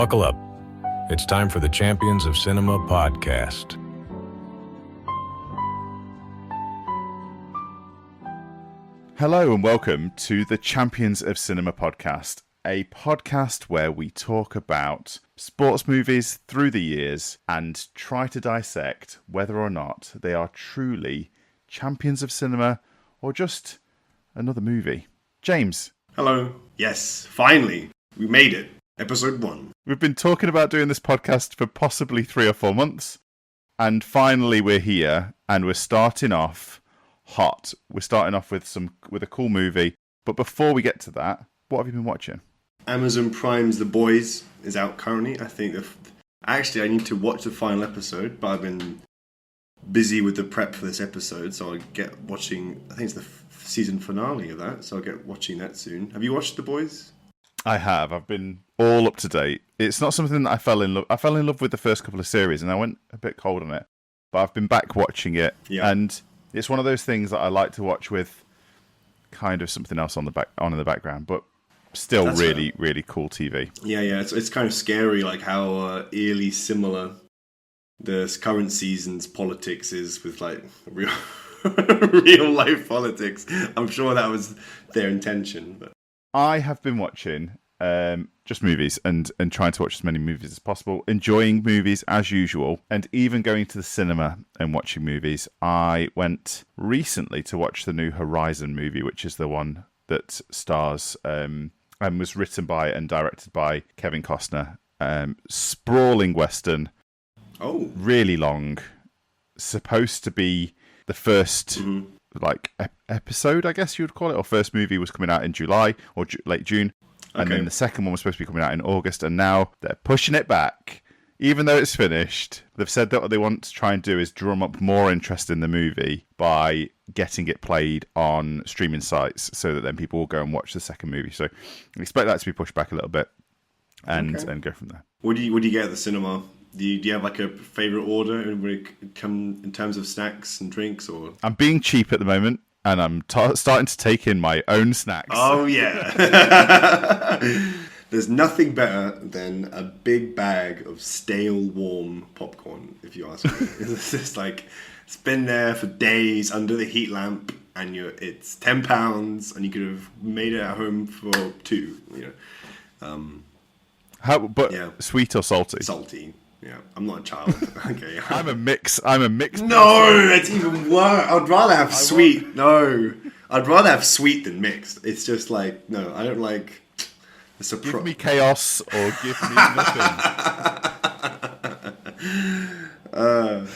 Buckle up. It's time for the Champions of Cinema podcast. Hello and welcome to the Champions of Cinema podcast, a podcast where we talk about sports movies through the years and try to dissect whether or not they are truly champions of cinema or just another movie. James. Hello. Yes, finally, we made it. Episode 1. We've been talking about doing this podcast for possibly 3 or 4 months, and finally we're here, and we're starting off hot. We're starting off with a cool movie, but before we get to that, what have you been watching? Amazon Prime's The Boys is out currently. I think I need to watch the final episode, but I've been busy with the prep for this episode, so I'll get watching. I think it's the season finale of that, so I'll get watching that soon. Have you watched The Boys? I have. I've been all up to date. It's not something that I fell in love with the first couple of series, and I went a bit cold on it. But I've been back watching it, and it's one of those things that I like to watch with kind of something else in the background, but still That's really cool TV. Yeah. It's kind of scary, like how eerily similar the current season's politics is with like real life politics. I'm sure that was their intention, but. I have been watching just movies and trying to watch as many movies as possible, enjoying movies as usual, and even going to the cinema and watching movies. I went recently to watch the new Horizon movie, which is the one that stars and was written by and directed by Kevin Costner. Sprawling Western. Oh. Really long. Supposed to be the first... episode, I guess you would call it, or first movie was coming out in July or late June, and then the second one was supposed to be coming out in August, and now they're pushing it back, even though it's finished. They've said that what they want to try and do is drum up more interest in the movie by getting it played on streaming sites, so that then people will go and watch the second movie. So I expect that to be pushed back a little bit, and go from there. What do you get at the cinema? Do you have like a favourite order when it comes in terms of snacks and drinks? Or I'm being cheap at the moment, and I'm starting to take in my own snacks. Oh yeah, there's nothing better than a big bag of stale, warm popcorn. If you ask me, it's just like it's been there for days under the heat lamp, and it's £10, and you could have made it at home for 2. Sweet or salty? Salty. Yeah, I'm not a child. Okay. I'm a mix. No, that's even worse. I'd rather have sweet. No, I'd rather have sweet than mixed. It's just like, no, I don't like. Give me chaos or give me nothing.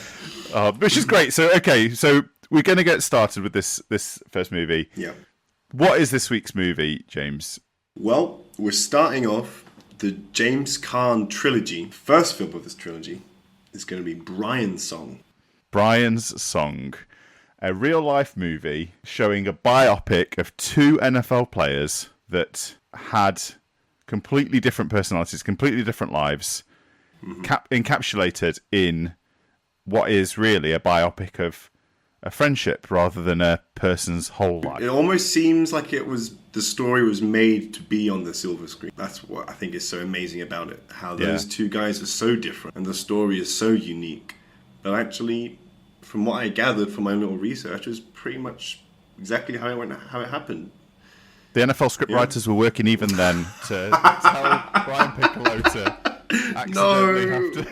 Which is great. So we're going to get started with this first movie. Yeah. What is this week's movie, James? Well, we're starting off the James Caan trilogy. First film of this trilogy is going to be Brian's Song. Brian's Song. A real-life movie showing a biopic of 2 NFL players that had completely different personalities, completely different lives, encapsulated in what is really a biopic of a friendship rather than a person's whole life. It almost seems like the story was made to be on the silver screen. That's what I think is so amazing about it. How those 2 guys are so different and the story is so unique. But actually, from what I gathered from my little research, it was pretty much exactly how it happened. The NFL scriptwriters were working even then to tell Brian Piccolo to accidentally have to...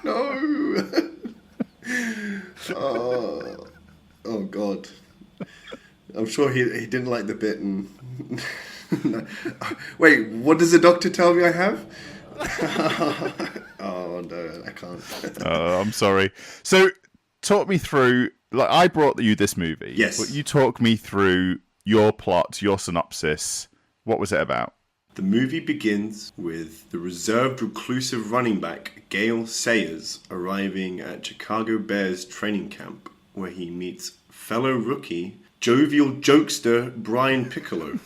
No! Oh God! I'm sure he didn't like the bit. And wait, what does the doctor tell me I have? Oh no, I can't. I'm sorry. So, talk me through. Like, I brought you this movie. Yes. But you talk me through your plot, your synopsis. What was it about? The movie begins with the reserved, reclusive running back Gaye Sayers arriving at Chicago Bears training camp, where he meets fellow rookie, jovial jokester Brian Piccolo.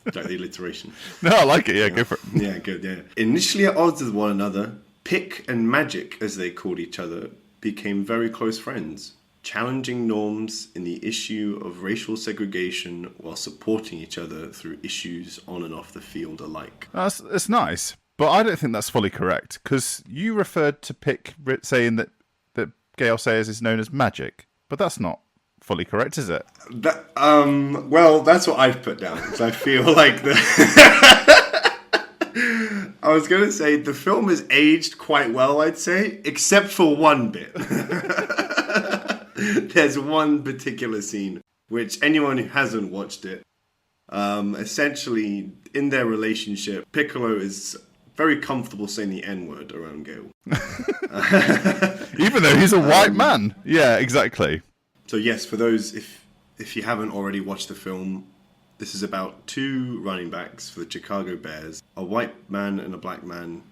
Like the alliteration. No, I like it. Yeah, go for it. Yeah, good, yeah. Initially at odds with one another, Pick and Magic, as they called each other, became very close friends, challenging norms in the issue of racial segregation while supporting each other through issues on and off the field alike. It's nice. But I don't think that's fully correct, because you referred to Pick saying that Gaye Sayers is known as magic, but that's not fully correct, is it? Well, that's what I've put down, because I feel like I was going to say the film has aged quite well, I'd say, except for one bit. There's one particular scene, which anyone who hasn't watched it, essentially, in their relationship, Piccolo is very comfortable saying the N-word around Gaye. Even though he's a white man. Yeah, exactly. So yes, for those, if you haven't already watched the film, this is about two running backs for the Chicago Bears, a white man and a black man,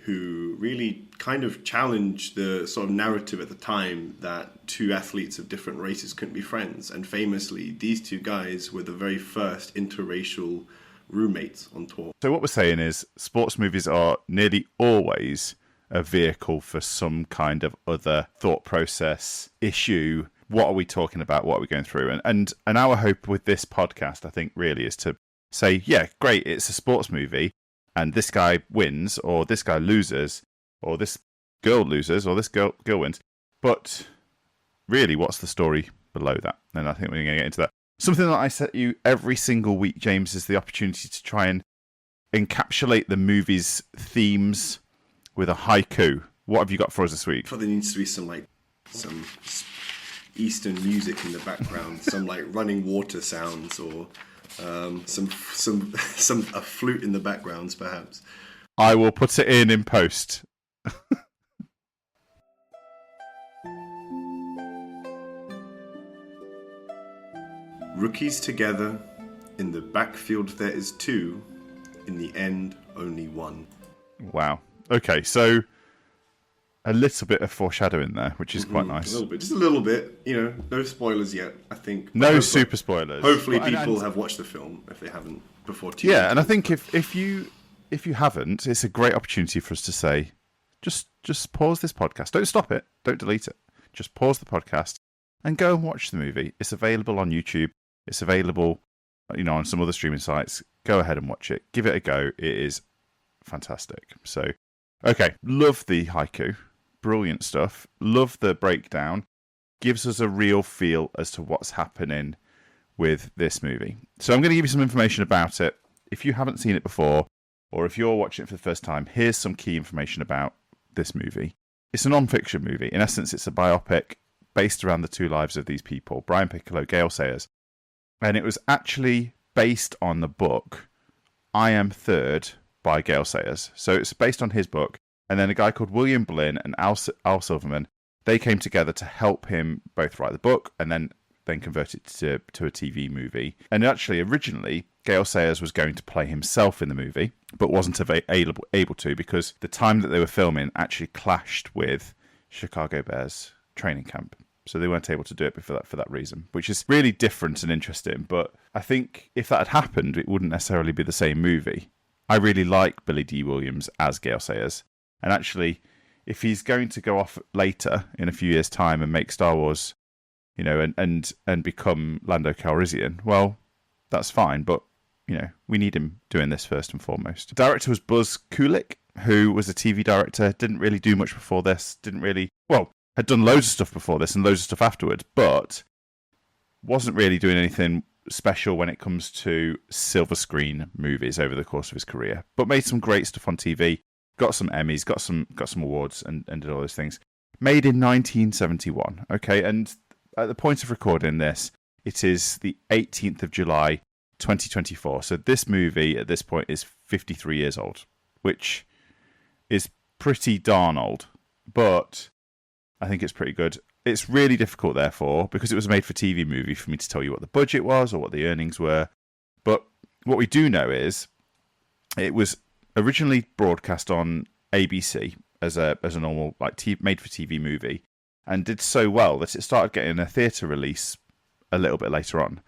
who really kind of challenged the sort of narrative at the time that two athletes of different races couldn't be friends. And famously, these two guys were the very first interracial roommates on tour. So what we're saying is sports movies are nearly always a vehicle for some kind of other thought process, issue. What are we talking about? What are we going through? And our hope with this podcast, I think, really is to say, yeah, great, it's a sports movie, and this guy wins, or this guy loses, or this girl loses, or this girl wins. But really, what's the story below that? And I think we're going to get into that. Something that I set you every single week, James, is the opportunity to try and encapsulate the movie's themes with a haiku. What have you got for us this week? I thought there needs to be some Eastern music in the background, some like running water sounds, or some a flute in the backgrounds, perhaps. I will put it in post. Rookies together, in the backfield there is two, in the end only one. Wow. Okay, so a little bit of foreshadowing there, which is quite nice. A little bit, just a little bit. No spoilers yet, I think. No super spoilers. Hopefully people have watched the film, if they haven't, before tuning. Yeah, and I think if you haven't, it's a great opportunity for us to say, just pause this podcast. Don't stop it. Don't delete it. Just pause the podcast and go and watch the movie. It's available on YouTube. It's available, on some other streaming sites. Go ahead and watch it. Give it a go. It is fantastic. So, okay, love the haiku. Brilliant stuff. Love the breakdown. Gives us a real feel as to what's happening with this movie. So I'm going to give you some information about it. If you haven't seen it before, or if you're watching it for the first time, here's some key information about this movie. It's a non-fiction movie. In essence, it's a biopic based around the two lives of these people, Brian Piccolo, Gaye Sayers. And it was actually based on the book I Am Third by Gaye Sayers. So it's based on his book. And then a guy called William Blinn and Al Silverman, they came together to help him both write the book and then convert it to a TV movie. And actually, originally, Gaye Sayers was going to play himself in the movie, but wasn't able to because the time that they were filming actually clashed with Chicago Bears training camp. So they weren't able to do it for that reason, which is really different and interesting. But I think if that had happened, it wouldn't necessarily be the same movie. I really like Billy D. Williams as Gaye Sayers. And actually, if he's going to go off later in a few years' time and make Star Wars, and become Lando Calrissian, well, that's fine. But, we need him doing this first and foremost. The director was Buzz Kulik, who was a TV director, didn't really do much before this, had done loads of stuff before this and loads of stuff afterwards, but wasn't really doing anything special when it comes to silver screen movies over the course of his career, but made some great stuff on TV, got some Emmys, got some awards, and did all those things. Made in 1971, okay, and at the point of recording this, it is the 18th of July, 2024, so this movie at this point is 53 years old, which is pretty darn old, but I think it's pretty good. It's really difficult, therefore, because it was a made-for-TV movie, for me to tell you what the budget was or what the earnings were. But what we do know is it was originally broadcast on ABC as a normal made-for-TV movie, and did so well that it started getting a theatre release a little bit later on.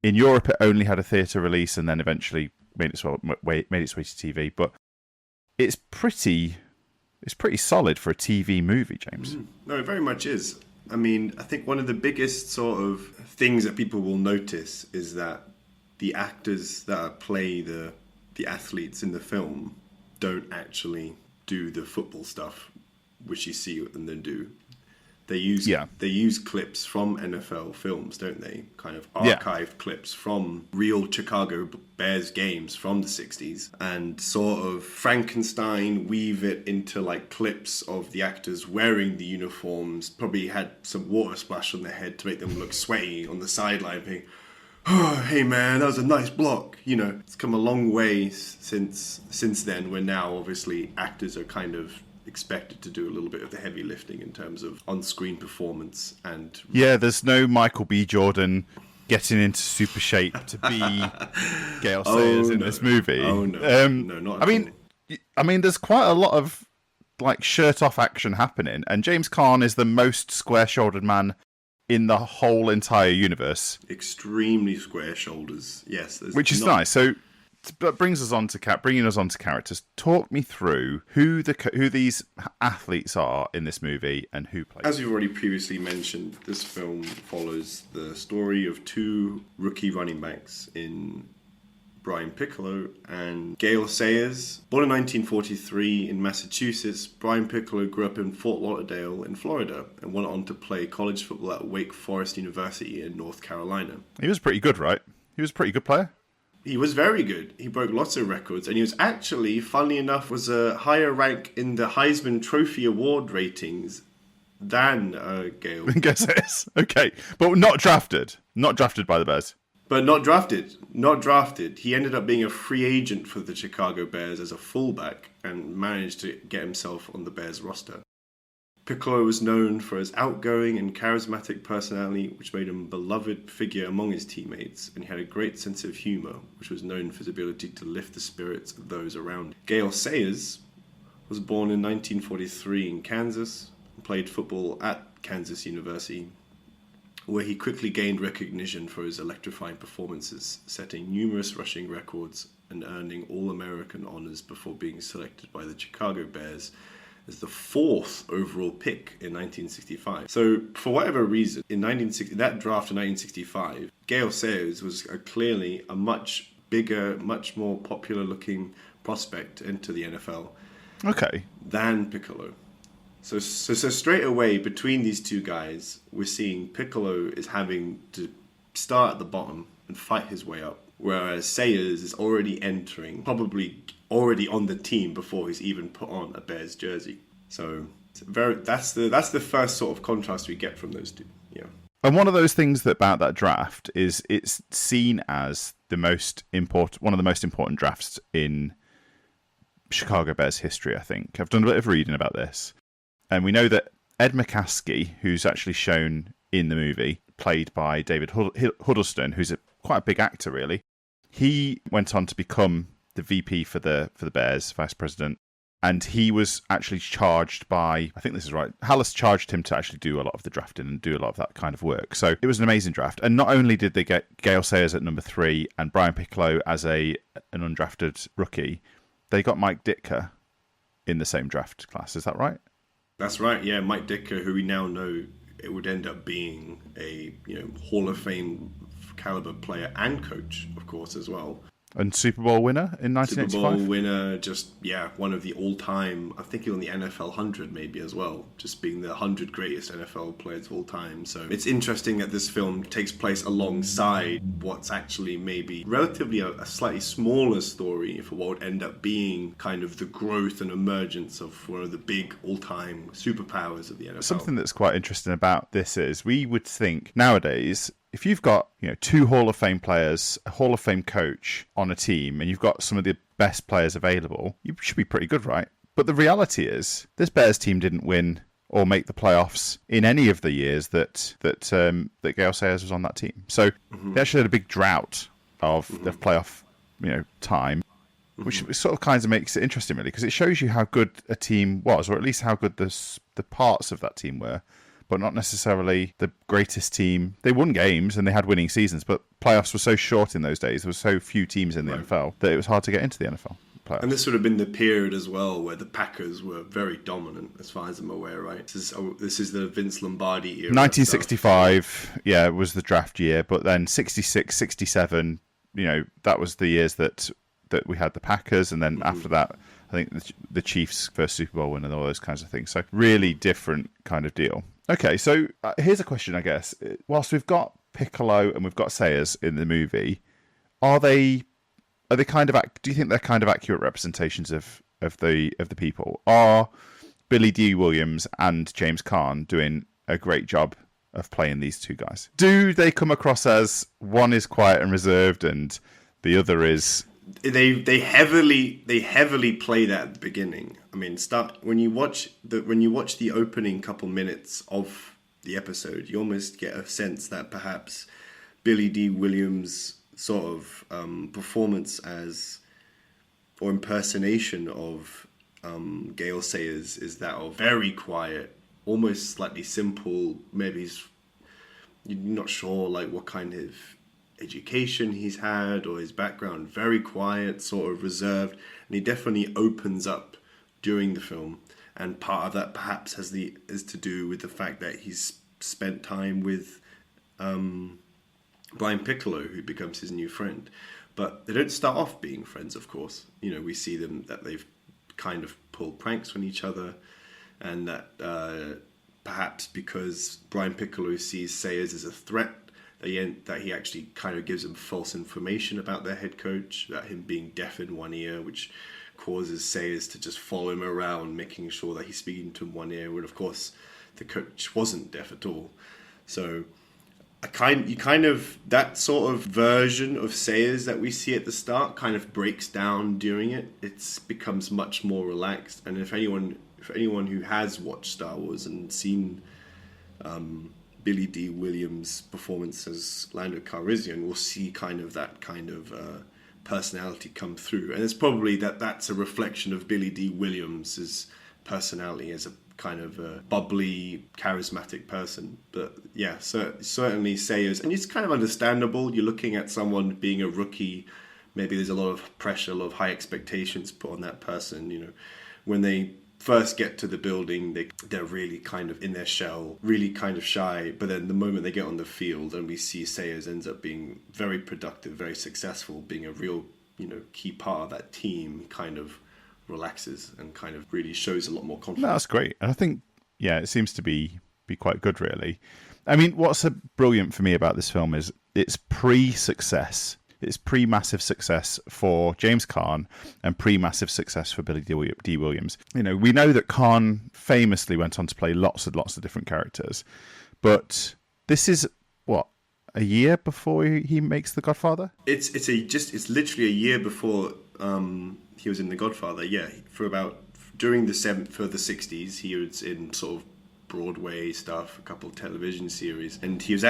In Europe, it only had a theatre release, and then eventually made its way to TV. But it's pretty solid for a TV movie, James. No, it very much is. I mean, I think one of the biggest sort of things that people will notice is that the actors that play the athletes in the film don't actually do the football stuff, which you see them do. They use clips from NFL films, don't they? Kind of archived clips from real Chicago Bears games from the 60s, and sort of Frankenstein weave it into like clips of the actors wearing the uniforms, probably had some water splash on their head to make them look sweaty on the sideline, being, oh, hey man, that was a nice block. You know, it's come a long way since then, where now obviously actors are kind of expected to do a little bit of the heavy lifting in terms of on-screen performance. And yeah, there's no Michael B. Jordan getting into super shape to be Gaye Sayers in this movie. Oh no, no, not at all. I mean, there's quite a lot of like shirt-off action happening, and James Caan is the most square-shouldered man in the whole entire universe. Extremely square shoulders, yes. Which is nice. So that bringing us on to characters. Talk me through who these athletes are in this movie and who plays. As we've already previously mentioned, this film follows the story of two rookie running backs in Brian Piccolo and Gaye Sayers. Born in 1943 in Massachusetts, Brian Piccolo grew up in Fort Lauderdale in Florida and went on to play college football at Wake Forest University in North Carolina. He was pretty good, right? He was a pretty good player. He was very good. He broke lots of records, and he was actually, funnily enough, was a higher rank in the Heisman Trophy Award ratings than Gaye. Guess it. Okay, but not drafted. Not drafted by the Bears. But not drafted. Not drafted. He ended up being a free agent for the Chicago Bears as a fullback and managed to get himself on the Bears roster. Piccolo was known for his outgoing and charismatic personality, which made him a beloved figure among his teammates, and he had a great sense of humor, which was known for his ability to lift the spirits of those around him. Gaye Sayers was born in 1943 in Kansas and played football at Kansas University, where he quickly gained recognition for his electrifying performances, setting numerous rushing records and earning All-American honors before being selected by the Chicago Bears as the 4th overall pick in 1965. So, for whatever reason, that draft in 1965, Gaye Sayers was clearly a much bigger, much more popular-looking prospect into the NFL. Okay. Than Piccolo. So straight away, between these two guys, we're seeing Piccolo is having to start at the bottom and fight his way up, whereas Sayers is already entering, probably already on the team before he's even put on a Bears jersey. So that's the first sort of contrast we get from those two. Yeah. And one of those things about that draft is it's seen as one of the most important drafts in Chicago Bears history, I think. I've done a bit of reading about this. And we know that Ed McCaskey, who's actually shown in the movie, played by David Huddleston, who's quite a big actor, really. He went on to become the VP for the Bears, vice president, and he was actually charged by, I think this is right, Hallis charged him to actually do a lot of the drafting and do a lot of that kind of work. So it was an amazing draft. And not only did they get Gaye Sayers at number 3 and Brian Piccolo as an undrafted rookie, they got Mike Ditka in the same draft class. Is that right? That's right, yeah. Mike Ditka, who we now know it would end up being a Hall of Fame caliber player and coach, of course, as well. And Super Bowl winner in 1985? Super Bowl winner, one of the all-time, I think he was on the NFL 100 maybe as well, just being the 100 greatest NFL players of all time. So it's interesting that this film takes place alongside what's actually maybe relatively a slightly smaller story for what would end up being kind of the growth and emergence of one of the big all-time superpowers of the NFL. Something that's quite interesting about this is we would think nowadays, if you've got 2 Hall of Fame players, a Hall of Fame coach on a team, and you've got some of the best players available, you should be pretty good, right? But the reality is, this Bears team didn't win or make the playoffs in any of the years that Gaye Sayers was on that team. So they actually had a big drought of the playoff time, which sort of kind of makes it interesting, really, because it shows you how good a team was, or at least how good the parts of that team were. But not necessarily the greatest team. They won games and they had winning seasons, but playoffs were so short in those days. There were so few teams in the NFL that it was hard to get into the NFL playoffs. And this would have been the period as well where the Packers were very dominant, as far as I'm aware, right? This is the Vince Lombardi era. 1965, was the draft year, but then 66, 67, that was the years that we had the Packers, and then after that, I think the Chiefs' first Super Bowl win and all those kinds of things. So really different kind of deal. Okay, so here's a question, I guess. Whilst we've got Piccolo and we've got Sayers in the movie, are they kind of? Do you think they're kind of accurate representations of the people? Are Billy D. Williams and James Caan doing a great job of playing these two guys? Do they come across as one is quiet and reserved and the other is? They heavily play that at the beginning. I mean, when you watch the opening couple minutes of the episode, you almost get a sense that perhaps Billy D. Williams' sort of performance as or impersonation of Gaye Sayers is that of very quiet, almost slightly simple. Maybe you're not sure like what kind of education he's had or his background. Very quiet, sort of reserved, and he definitely opens up during the film. And part of that perhaps is to do with the fact that he's spent time with Brian Piccolo, who becomes his new friend. But they don't start off being friends, of course. You know, we see them that they've kind of pulled pranks on each other, and that perhaps because Brian Piccolo sees Sayers as a threat, that he actually kind of gives him false information about their head coach, about him being deaf in one ear, which causes Sayers to just follow him around, making sure that he's speaking to him one ear, when of course the coach wasn't deaf at all. So that sort of version of Sayers that we see at the start kind of breaks down during it. It becomes much more relaxed. And if anyone who has watched Star Wars and seen Billy D. Williams' performance as Lando Calrissian will see that kind of personality come through. And it's probably that's a reflection of Billy D. Williams' personality as a kind of a bubbly, charismatic person. But yeah, certainly Sayers. And it's kind of understandable. You're looking at someone being a rookie. Maybe there's a lot of pressure, a lot of high expectations put on that person. You know, when they first get to the building, they're really kind of in their shell, really kind of shy. But then the moment they get on the field and we see Sayers ends up being very productive, very successful, being a real, key part of that team, kind of relaxes and kind of really shows a lot more confidence. No, that's great. And I think, it seems to be quite good, really. I mean, what's brilliant for me about this film is it's pre-success. It's pre-massive success for James Caan and pre-massive success for Billy D. Williams. We know that Caan famously went on to play lots and lots of different characters, but this is a year before he makes The Godfather. It's literally a year before he was in The Godfather. Yeah, during the 60s, he was in sort of Broadway stuff, a couple of television series, and he was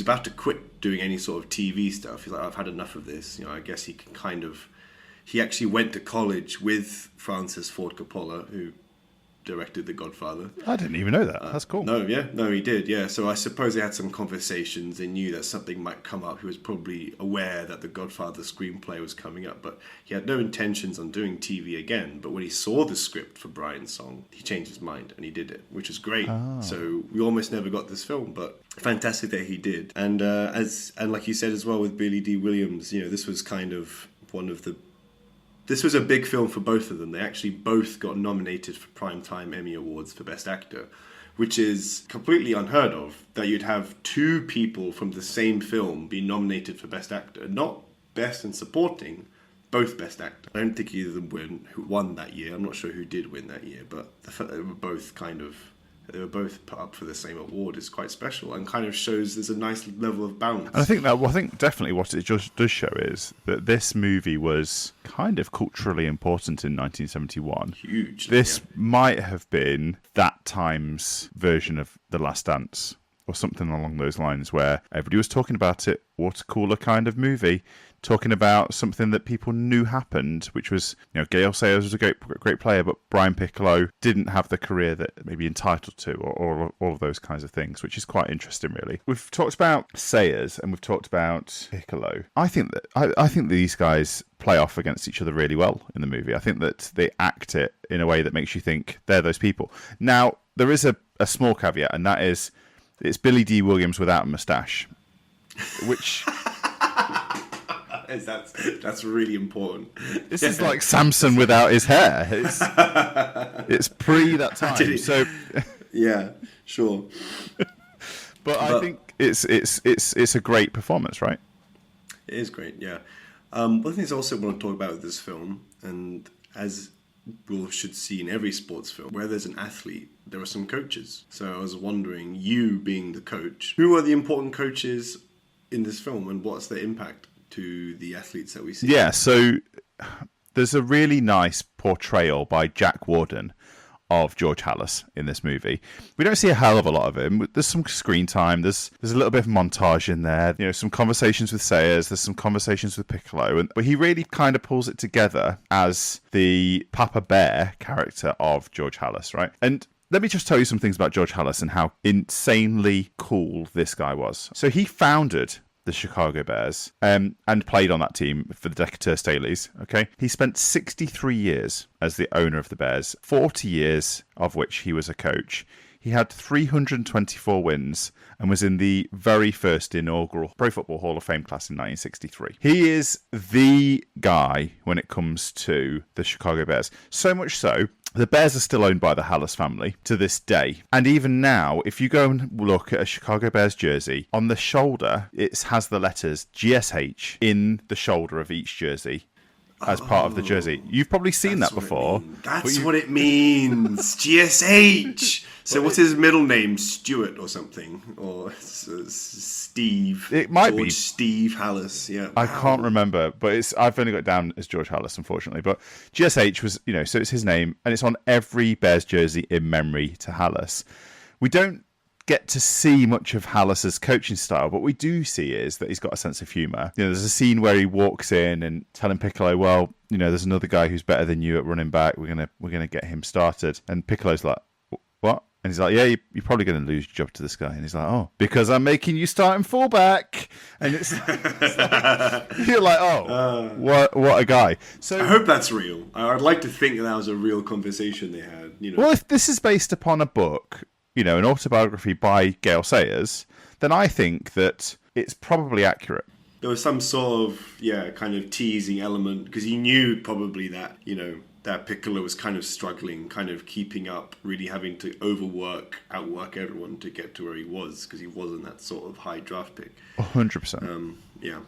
about to quit doing any sort of TV stuff. He's like, I've had enough of this. I guess he actually went to college with Francis Ford Coppola, who directed The Godfather. I didn't even know that. That's cool. No, he did. Yeah. So I suppose they had some conversations. They knew that something might come up. He was probably aware that The Godfather screenplay was coming up, but he had no intentions on doing TV again. But when he saw the script for Brian's Song, he changed his mind and he did it, which is great. Oh. So we almost never got this film, but fantastic that he did. And like you said as well with Billy D. Williams, this was kind of this was a big film for both of them. They actually both got nominated for Primetime Emmy Awards for Best Actor, which is completely unheard of, that you'd have two people from the same film be nominated for Best Actor. Not Best and Supporting, both Best Actor. I don't think either of them won that year. I'm not sure who did win that year, but the fact that they were both put up for the same award is quite special and kind of shows there's a nice level of balance. And I think definitely what it just does show is that this movie was kind of culturally important in 1971. Huge. This might have been that time's version of The Last Dance or something along those lines, where everybody was talking about it. Water cooler kind of movie, talking about something that people knew happened, which was, Gaye Sayers was a great player, but Brian Piccolo didn't have the career that maybe entitled to, or all of those kinds of things, which is quite interesting, really. We've talked about Sayers and we've talked about Piccolo. I think these guys play off against each other really well in the movie. I think that they act it in a way that makes you think they're those people. Now, there is a small caveat, and that is it's Billy D. Williams without a moustache, which That's really important. This is like Samson without his hair. It's pre that time. So yeah, sure. But I think it's a great performance, right? It is great, yeah. One thing I also want to talk about with this film, and as we should see in every sports film, where there's an athlete, there are some coaches. So I was wondering, you being the coach, who are the important coaches in this film, and what's their impact to the athletes that we see? Yeah, so there's a really nice portrayal by Jack Warden of George Halas in this movie. We don't see a hell of a lot of him. There's some screen time. There's a little bit of montage in there. You know, some conversations with Sayers. There's some conversations with Piccolo, but he really kind of pulls it together as the Papa Bear character of George Halas, right? And let me just tell you some things about George Halas and how insanely cool this guy was. So he founded the Chicago Bears, and played on that team for the Decatur Staleys. Okay, he spent 63 years as the owner of the Bears, 40 years of which he was a coach. He had 324 wins and was in the very first inaugural Pro Football Hall of Fame class in 1963. He is the guy when it comes to the Chicago Bears. So much so, the Bears are still owned by the Halas family to this day. And even now, if you go and look at a Chicago Bears jersey, on the shoulder, it has the letters GSH in the shoulder of each jersey as part of the jersey. You've probably seen that before. That's what it means. GSH. So what's his middle name? Stuart or something? Or Steve? It might George be Steve Halas. Yeah, I can't remember, but I've only got it down as George Halas, unfortunately. But GSH was, so it's his name, and it's on every Bears jersey in memory to Halas. We don't get to see much of Halas's coaching style, but what we do see is that he's got a sense of humour. There's a scene where he walks in and telling Piccolo, well, there's another guy who's better than you at running back. We're gonna get him started. And Piccolo's like, what? And he's like, yeah, you're probably going to lose your job to this guy. And he's like, oh, because I'm making you starting fullback. And it's like, you're like, oh, what a guy. So I hope that's real. I'd like to think that was a real conversation they had. Well, if this is based upon a book, an autobiography by Gaye Sayers, then I think that it's probably accurate. There was some sort of, kind of teasing element, because he knew probably that, that Piccolo was kind of struggling, kind of keeping up, really having to outwork everyone to get to where he was, because he wasn't that sort of high draft pick. 100%. Yeah.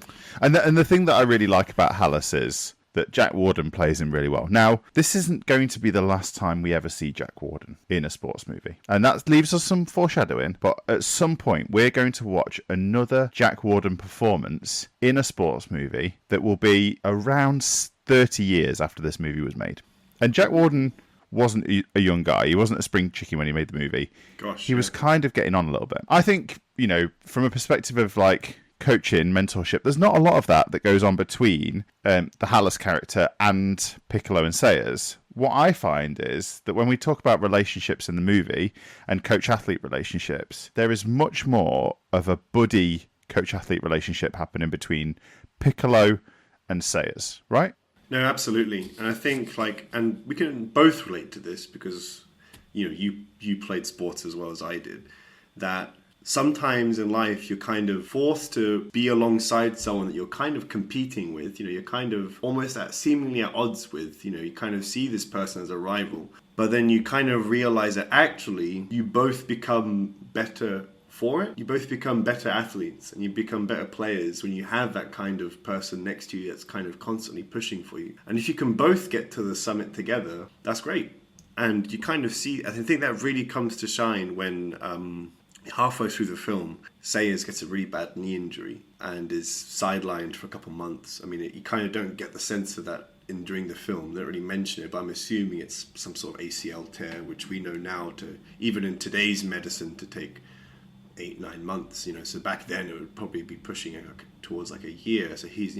And the thing that I really like about Halas is that Jack Warden plays him really well. Now, this isn't going to be the last time we ever see Jack Warden in a sports movie. And that leaves us some foreshadowing, but at some point we're going to watch another Jack Warden performance in a sports movie that will be around 30 years after this movie was made. And Jack Warden wasn't a young guy. He wasn't a spring chicken when he made the movie. He was kind of getting on a little bit. I think, from a perspective of like coaching, mentorship, there's not a lot of that goes on between the Halas character and Piccolo and Sayers. What I find is that when we talk about relationships in the movie and coach-athlete relationships, there is much more of a buddy coach-athlete relationship happening between Piccolo and Sayers, right? No, absolutely. And I think and we can both relate to this because, you played sports as well as I did, that sometimes in life you're kind of forced to be alongside someone that you're kind of competing with, you're kind of almost seemingly at odds with, you kind of see this person as a rival, but then you kind of realize that actually you both become better for it. You both become better athletes and you become better players when you have that kind of person next to you that's kind of constantly pushing for you. And if you can both get to the summit together, that's great. And you kind of see, I think that really comes to shine when halfway through the film, Sayers gets a really bad knee injury and is sidelined for a couple months. I mean, you kind of don't get the sense of that during the film. They don't really mention it, but I'm assuming it's some sort of ACL tear, which we know now to, even in today's medicine, to take 8-9 months, so back then it would probably be pushing towards a year. So he's,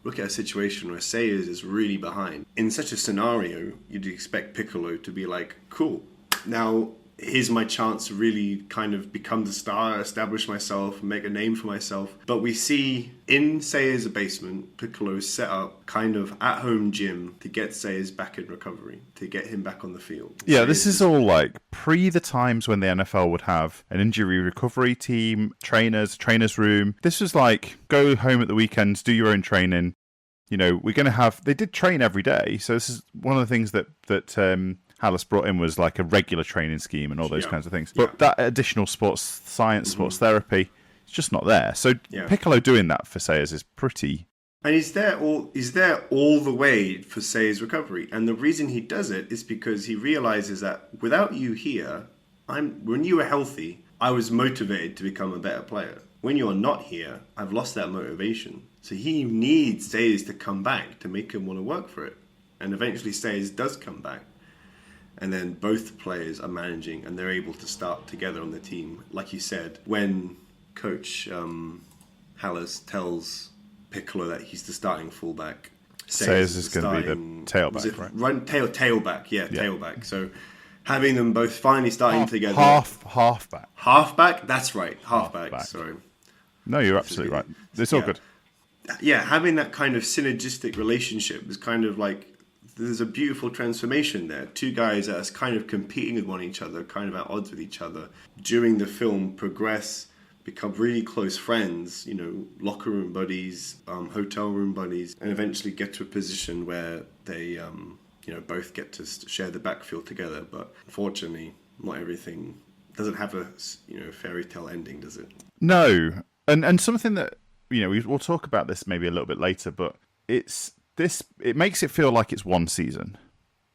look at a situation where Sayers is really behind. In such a scenario, you'd expect Piccolo to be like, cool, now here's my chance to really kind of become the star, establish myself, make a name for myself. But we see in Sayers' basement, Piccolo set up kind of at-home gym to get Sayers back in recovery, to get him back on the field. Yeah, this is all like pre the times when the NFL would have an injury recovery team, trainers room. This was like, go home at the weekends, do your own training. You know, we're going to have... They did train every day, so this is one of the things that Hallis brought in was like a regular training scheme and all those kinds of things. But that additional sports science, sports therapy, it's just not there. So Piccolo doing that for Sayers is pretty... And he's there all the way for Sayers' recovery. And the reason he does it is because he realizes that without you here, when you were healthy, I was motivated to become a better player. When you're not here, I've lost that motivation. So he needs Sayers to come back to make him want to work for it. And eventually Sayers does come back. And then both players are managing and they're able to start together on the team. Like you said, when Coach Hallis tells Piccolo that he's the starting fullback, Sayers is going to be the tailback, right? Tailback. So having them both finally starting together. Halfback. Halfback? That's right. Halfback. Sorry. No, you're absolutely right. It's all good. Yeah, having that kind of synergistic relationship is kind of like, there's a beautiful transformation there. Two guys that are kind of competing with one another, kind of at odds with each other. During the film, progress, become really close friends, you know, locker room buddies, hotel room buddies, and eventually get to a position where they, both get to share the backfield together. But unfortunately, not everything doesn't have a, fairy tale ending, does it? No. And something that, we'll talk about this maybe a little bit later, but it makes it feel like it's one season,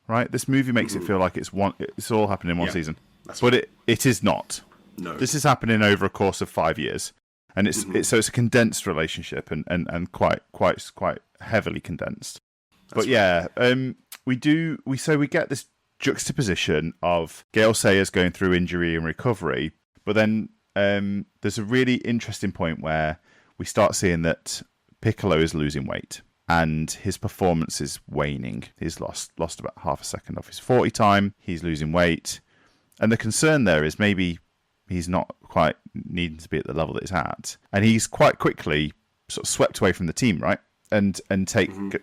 right? This movie makes it feel like it's all happening in one season, but it is not. No, this is happening over a course of 5 years, and it's a condensed relationship and quite heavily condensed. But we get this juxtaposition of Gaye Sayers going through injury and recovery, but then there's a really interesting point where we start seeing that Piccolo is losing weight. And his performance is waning. He's lost about half a second off his 40 time. He's losing weight. And the concern there is maybe he's not quite needing to be at the level that he's at. And he's quite quickly sort of swept away from the team, right? And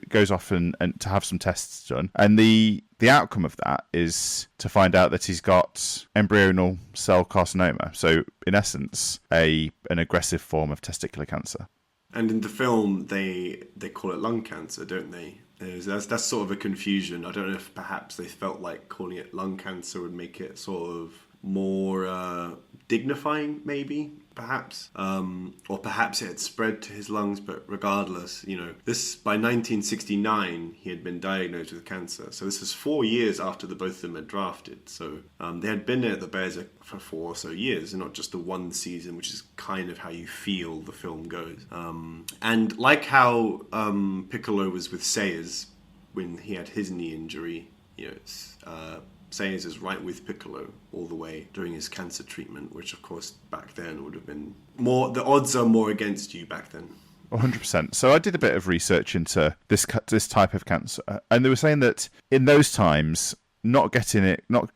goes off and to have some tests done. And the outcome of that is to find out that he's got embryonal cell carcinoma. So in essence, an aggressive form of testicular cancer. And in the film, they call it lung cancer, don't they? That's sort of a confusion. I don't know if perhaps they felt like calling it lung cancer would make it sort of more dignifying, maybe, perhaps. Or perhaps it had spread to his lungs, but regardless, this, by 1969, he had been diagnosed with cancer. So this was 4 years after the both of them had drafted. So they had been at the Bears for 4 or so years, and not just the one season, which is kind of how you feel the film goes. And like how Piccolo was with Sayers when he had his knee injury, Sayers is right with Piccolo all the way during his cancer treatment, which of course back then would have been more, the odds are more against you back then. 100%. So I did a bit of research into this type of cancer, and they were saying that in those times, not getting it, not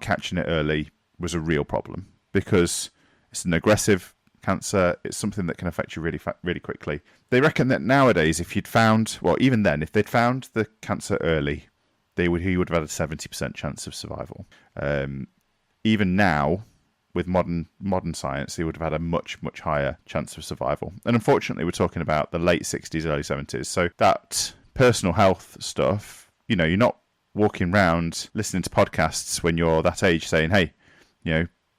catching it early was a real problem, because it's an aggressive cancer. It's something that can affect you really, really quickly. They reckon that nowadays, if they'd found the cancer early, he would have had a 70% chance of survival. Even now, with modern science, he would have had a much, much higher chance of survival. And unfortunately, we're talking about the late 60s, early 70s. So that personal health stuff, you're not walking around listening to podcasts when you're that age saying, hey,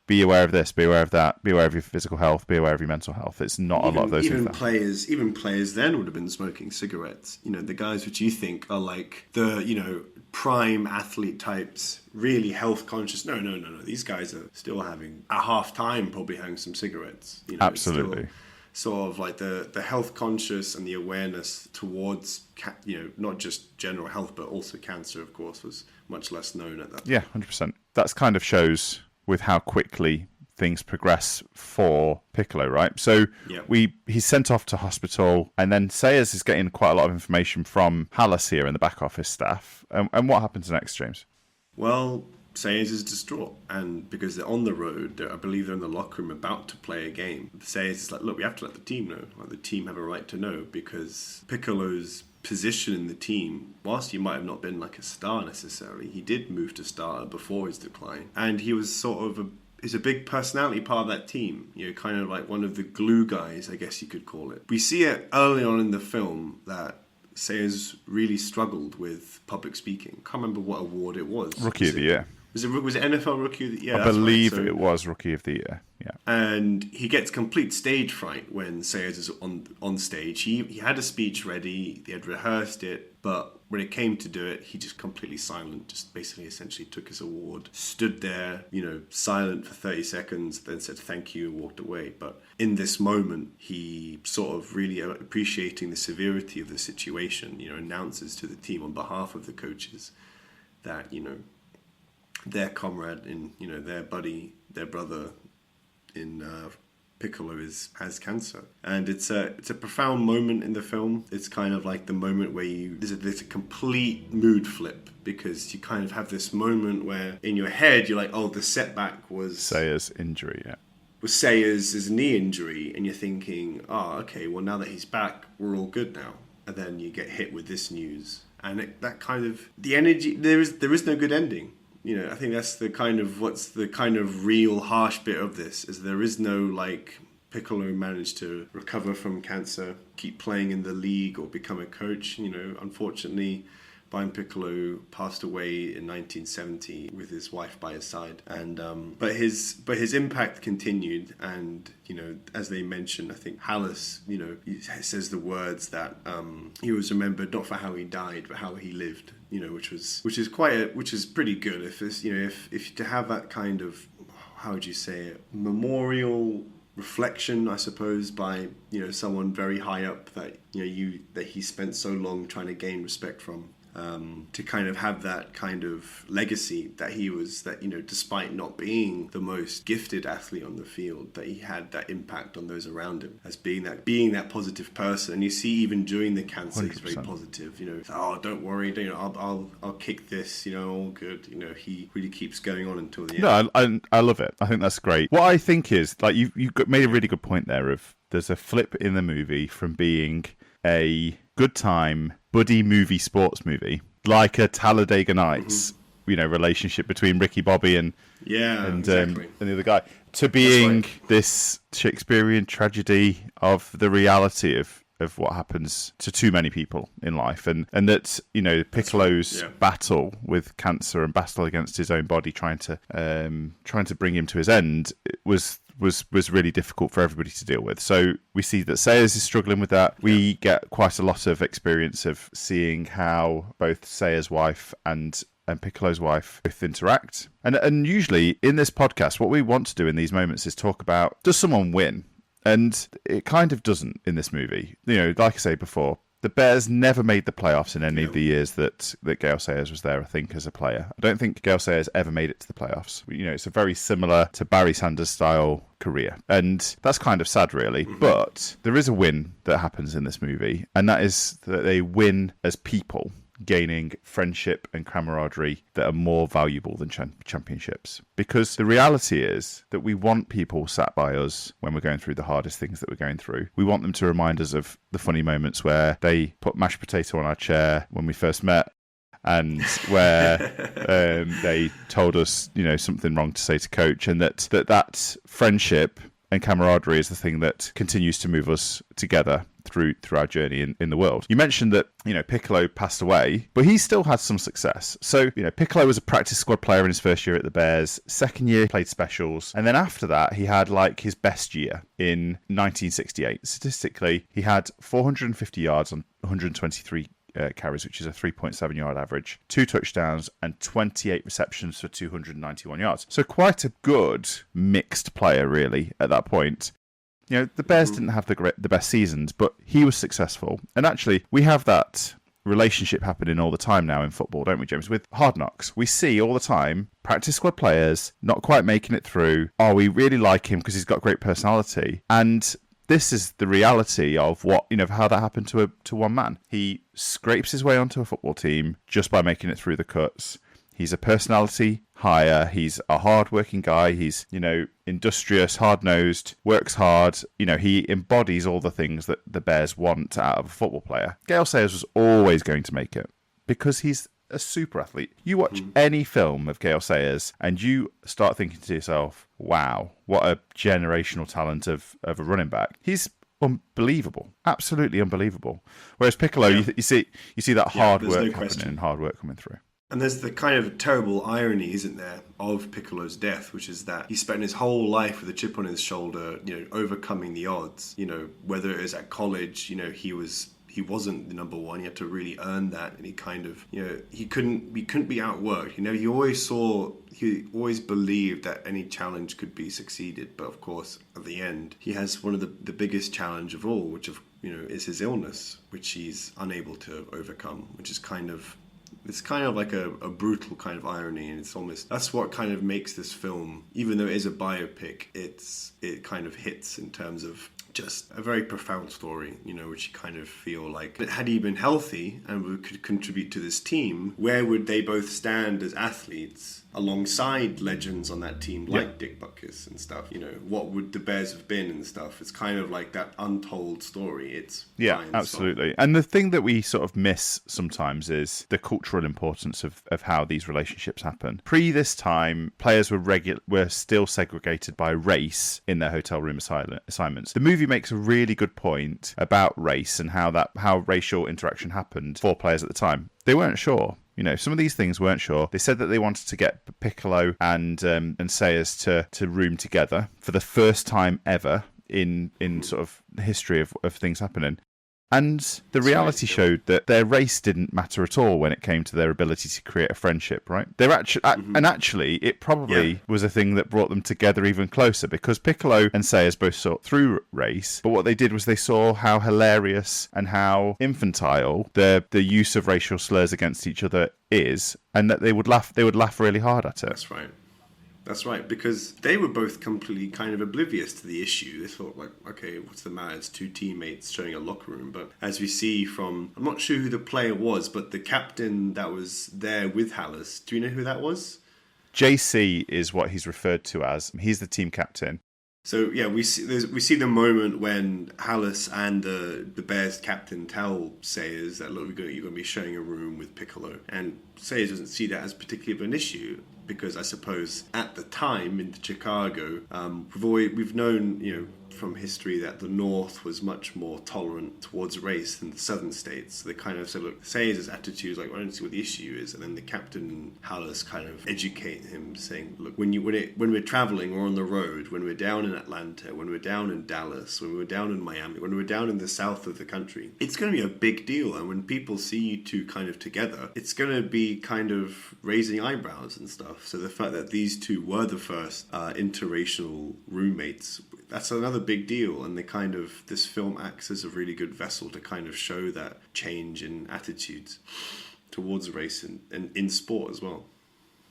be aware of this, be aware of that, be aware of your physical health, be aware of your mental health. It's not a lot of those things. Even players then would have been smoking cigarettes. The guys which you think are like the, prime athlete types, really health conscious. No. These guys are still having, at half time, probably having some cigarettes. Absolutely. Sort of like the health conscious and the awareness towards, not just general health, but also cancer, of course, was much less known at that time. Yeah, 100%. That kind of shows with how quickly things progress for Piccolo, right? So he's sent off to hospital, and then Sayers is getting quite a lot of information from Hallis here in the back office staff. And what happens next, James? Well, Sayers is distraught, and because they're on the road, I believe they're in the locker room about to play a game. Sayers is like, look, we have to let the team know. Like, the team have a right to know, because Piccolo's position in the team, whilst he might have not been like a star necessarily, he did move to starter before his decline, and he was sort of is a big personality part of that team, kind of like one of the glue guys, I guess you could call it. We see it early on in the film that Sayers really struggled with public speaking. Can't remember what award it was. Rookie of the Year. Was it NFL Rookie of the Year? I believe it was Rookie of the Year. Yeah. And he gets complete stage fright when Sayers is on stage. He had a speech ready. They had rehearsed it, but when it came to do it, he just completely silent. Just basically, essentially took his award, stood there, silent for 30 seconds, then said thank you and walked away. But in this moment, he sort of really appreciating the severity of the situation. Announces to the team on behalf of the coaches that their comrade in their buddy, their brother in Piccolo has cancer, and it's a profound moment in the film. It's kind of like the moment where there's a complete mood flip, because you kind of have this moment where in your head you're like, oh, the setback was Sayers' injury, was Sayers' knee injury, and you're thinking, oh, okay, well, now that he's back, we're all good now. And then you get hit with this news, and that kind of the energy. There is no good ending. I think that's what's the kind of real harsh bit of this, is there is no like Piccolo managed to recover from cancer, keep playing in the league or become a coach. Unfortunately, Brian Piccolo passed away in 1970 with his wife by his side, and but his impact continued. And as they mentioned, I think Hallis, he says the words that he was remembered not for how he died, but how he lived. Which is pretty good. If it's, if to have that kind of, how would you say it, memorial reflection, I suppose, by someone very high up that that he spent so long trying to gain respect from. To kind of have that kind of legacy that he was, that despite not being the most gifted athlete on the field, that he had that impact on those around him as being that positive person. And you see even during the cancer, 100%. He's very positive. Oh, don't worry, I'll kick this. All good. He really keeps going on until the end. No, I love it. I think that's great. What I think is, like, you made a really good point there. Of there's a flip in the movie from being a good time buddy movie, sports movie, like a Talladega Nights, relationship between Ricky Bobby and exactly. And the other guy, to being this Shakespearean tragedy of the reality of what happens to too many people in life, and that Piccolo's battle with cancer and battle against his own body, trying to bring him to his end, was really difficult for everybody to deal with. So we see that Sayers is struggling with that. We get quite a lot of experience of seeing how both Sayers' wife and Piccolo's wife both interact. And usually in this podcast, what we want to do in these moments is talk about, does someone win? And it kind of doesn't in this movie. Like I say before, the Bears never made the playoffs in any of the years that Gaye Sayers was there, I think, as a player. I don't think Gaye Sayers ever made it to the playoffs. It's a very similar to Barry Sanders style career. And that's kind of sad, really. But there is a win that happens in this movie, and that is that they win as people, gaining friendship and camaraderie that are more valuable than championships. Because the reality is that we want people sat by us when we're going through the hardest things that we're going through. We want them to remind us of the funny moments where they put mashed potato on our chair when we first met, and where they told us, something wrong to say to coach, and that friendship and camaraderie is the thing that continues to move us together through our journey in the world. You mentioned that, Piccolo passed away, but he still had some success. So, Piccolo was a practice squad player in his first year at the Bears. Second year, he played specials. And then after that, he had his best year in 1968. Statistically, he had 450 yards on 123 carries, which is a 3.7 yard average, 2 touchdowns, and 28 receptions for 291 yards. So quite a good mixed player, really, at that point. The Bears didn't have the best seasons, but he was successful. And actually, we have that relationship happening all the time now in football, don't we, James? With Hard Knocks, we see all the time practice squad players not quite making it through. Oh, we really like him because he's got great personality. And this is the reality of how that happened to one man. He scrapes his way onto a football team just by making it through the cuts. He's a personality hire. He's a hard-working guy. He's, industrious, hard-nosed, works hard. He embodies all the things that the Bears want out of a football player. Gaye Sayers was always going to make it because he's a super athlete. You watch any film of Gaye Sayers and you start thinking to yourself, wow, what a generational talent of a running back. He's unbelievable, absolutely unbelievable. Whereas Piccolo, you see that hard work happening and hard work coming through. And there's the kind of terrible irony, isn't there, of Piccolo's death, which is that he spent his whole life with a chip on his shoulder, overcoming the odds. Whether it was at college, he wasn't the number one. He had to really earn that, and he kind of, he couldn't be outworked. He always believed that any challenge could be succeeded. But of course, at the end, he has one of the biggest challenge of all, which is his illness, which he's unable to overcome, which is it's kind of like a brutal kind of irony, and that's what kind of makes this film, even though it is a biopic, it kind of hits in terms of just a very profound story, which you kind of feel like, had he been healthy and could contribute to this team, where would they both stand as athletes alongside legends on that team like Dick Butkus and stuff? What would the Bears have been and stuff? It's kind of like that untold story. Absolutely. And the thing that we sort of miss sometimes is the cultural importance of how these relationships happen. Pre this time, players were still segregated by race in their hotel room assignments. The movie makes a really good point about race and how racial interaction happened for players at the time. They weren't sure. Some of these things weren't sure. They said that they wanted to get Piccolo and Sayers to room together for the first time ever in sort of the history of things happening. And the reality showed that their race didn't matter at all when it came to their ability to create a friendship, right? And actually, it probably was a thing that brought them together even closer, because Piccolo and Sayers both saw through race, but what they did was they saw how hilarious and how infantile the use of racial slurs against each other is, and that they would laugh really hard at it. That's right, because they were both completely kind of oblivious to the issue. They thought, like, okay, what's the matter? It's two teammates sharing a locker room. But as we see from, I'm not sure who the player was, but the captain that was there with Hallis, do you know who that was? JC is what he's referred to as. He's the team captain. So yeah, we see the moment when Hallis and the Bears captain tell Sayers that, look, you're going to be sharing a room with Piccolo, and Sayers doesn't see that as particularly of an issue, because I suppose at the time in Chicago, we've known from history that the North was much more tolerant towards race than the southern states. So they kind of said, look, Sayers' attitude is like, I don't see what the issue is. And then the captain, Hallis, kind of educate him, saying, look, when we're traveling or on the road, when we're down in Atlanta, when we're down in Dallas, when we're down in Miami, when we're down in the south of the country, it's going to be a big deal. And when people see you two kind of together, it's going to be kind of raising eyebrows and stuff. So the fact that these two were the first interracial roommates, that's another big deal, and this film acts as a really good vessel to kind of show that change in attitudes towards race and in sport as well.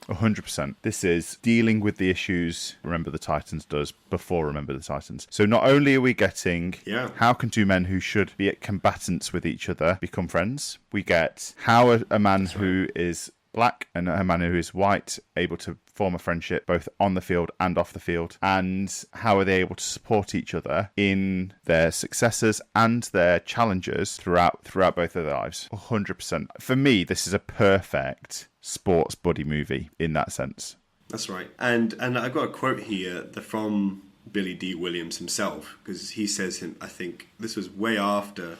100%. This is dealing with the issues Remember the Titans does before Remember the Titans. So not only are we getting how can two men who should be combatants with each other become friends, we get how a man who is black and a man who is white able to form a friendship both on the field and off the field, and how are they able to support each other in their successes and their challenges throughout both of their lives. 100%. For me, this is a perfect sports buddy movie in that sense. That's right. And I've got a quote here from Billy D. Williams himself, because he says, I think this was way after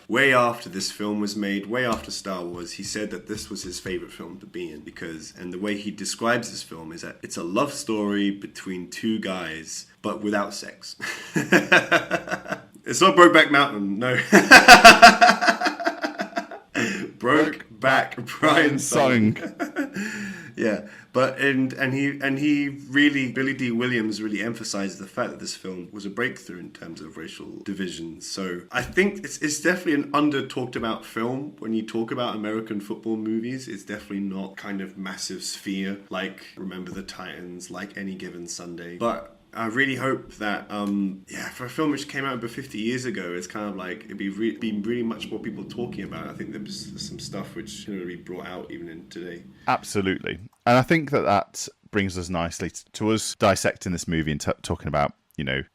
this film was made, way after Star Wars. He said that this was his favorite film to be in, and the way he describes this film is that it's a love story between two guys, but without sex. It's not Brokeback Mountain, no. Brokeback Brian Song. Yeah, but and he really, Billy D. Williams really emphasized the fact that this film was a breakthrough in terms of racial divisions. So I think it's definitely an under talked about film. When you talk about American football movies, it's definitely not kind of massive sphere like Remember the Titans, like Any Given Sunday. But I really hope that, for a film which came out over 50 years ago, it's kind of like it'd be really much more people talking about it. I think there's some stuff which can be brought out even in today. Absolutely. And I think that brings us nicely to us dissecting this movie and talking about,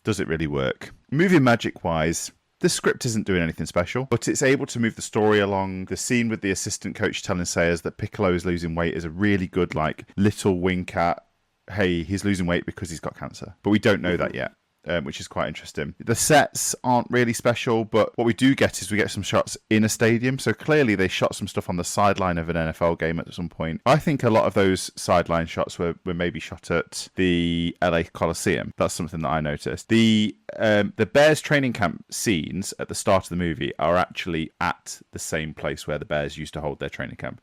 does it really work? Movie magic-wise, the script isn't doing anything special, but it's able to move the story along. The scene with the assistant coach telling Sayers that Piccolo is losing weight is a really good, little wink at, hey, he's losing weight because he's got cancer. But we don't know that yet, which is quite interesting. The sets aren't really special, but what we do get is we get some shots in a stadium. So clearly they shot some stuff on the sideline of an NFL game at some point. I think a lot of those sideline shots were maybe shot at the LA Coliseum. That's something that I noticed. The Bears training camp scenes at the start of the movie are actually at the same place where the Bears used to hold their training camp.